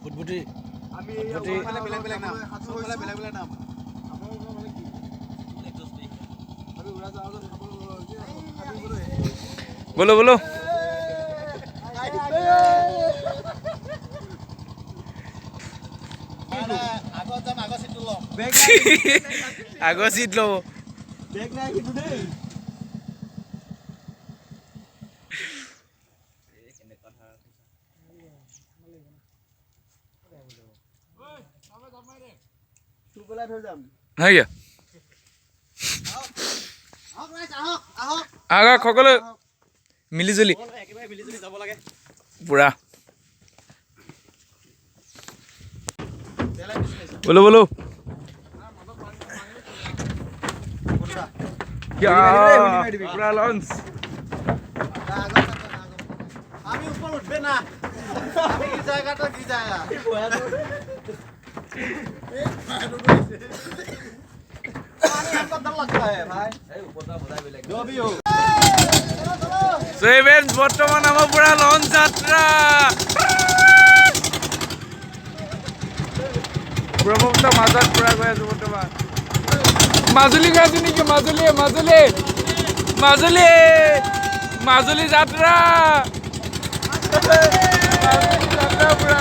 ফুটফুটি আমি বেলেগ বেলেগ নাম বেলেগ বেলেগ নাম বলো বলো আগৰ চিট ল'ব বেগ নাই কিন্তু দেই হয় আগৰ সকলো মিলি জুলি পুৰা বলো বলো পুৰা লঞ্চ আমি উপর উঠবে না আমি কি জায়গাটা কি জায়গা पानी हमको डर लगता है भाई जो भी हो সেভেন বর্তমান আমার পুরা লঞ্চ যাত্রা ব্রহ্মপুত্র মাজত পুরা গৈ আছো বর্তমান মাজুলী গৈ আছো নেকি মাজুলী মাজুলী মাজুলী মাজুলী যাত্রা মাজুলী যাত্রা পুরা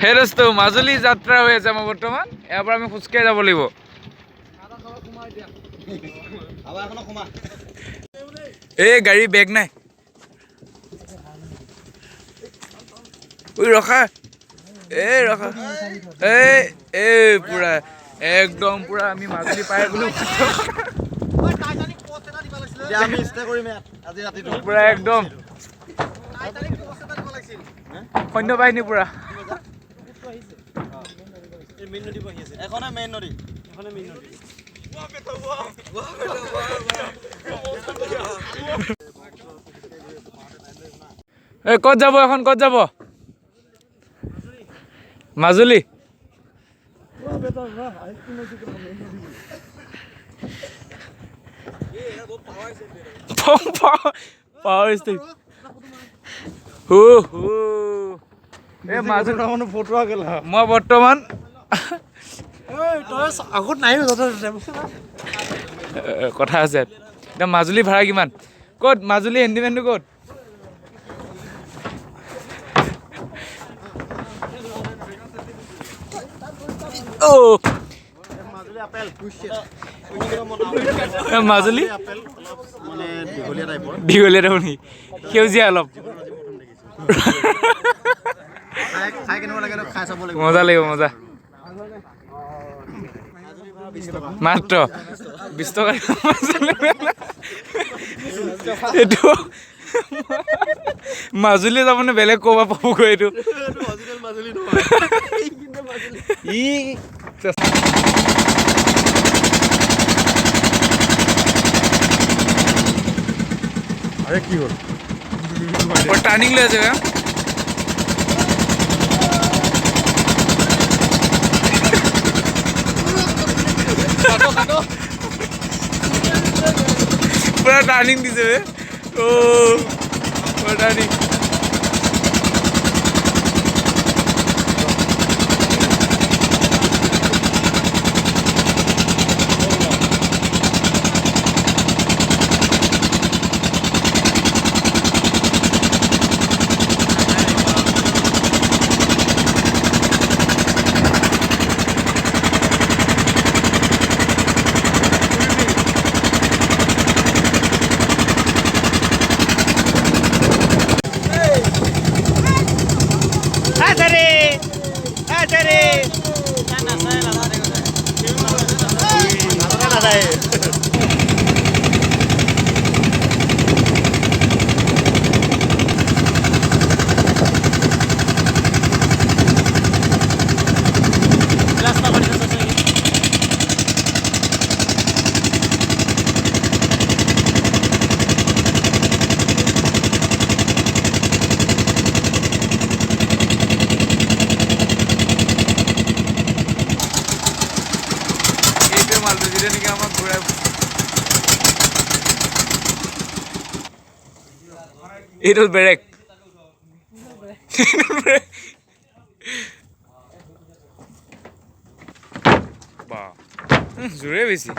হে দোস্ত মাজুলী যাত্ৰা হৈ আছে আমাৰ বৰ্তমান ইয়াৰ পৰা আমি খোজকাঢ়ি যাব লাগিব এই গাড়ী বেগ নাই ৰখা এই ৰখা এই পুৰা একদম পুৰা আমি মাজুলী পাই গ'লো পুৰা একদম সৈন্য বাহিনী পুৰা মেইন নদী ক'ত যাব এখন ক'ত যাব মাজুলী পাৱাৰ ষ্টেপ মই বৰ্তমান আগত নাই কথা আছে এতিয়া মাজুলী ভাড়া কিমান ক'ত মাজুলী হেণ্ডিমেনটো ক'ত মাজুলী দীঘলীয়া টাইপৰ নেকি সেউজীয়া অলপ মজা লাগিব মজা মাত্ৰ 20 টকা এইটো মাজুলী যাবনে বেলেগ ক'বা পাবগৈ এইটো কি হ'ল টাৰ্ণিং লৈ আছে পুৰা টাৰ্ণিং দিছে টাৰ্ণিং এইডাল বেৰেক বা জোৰে বেছি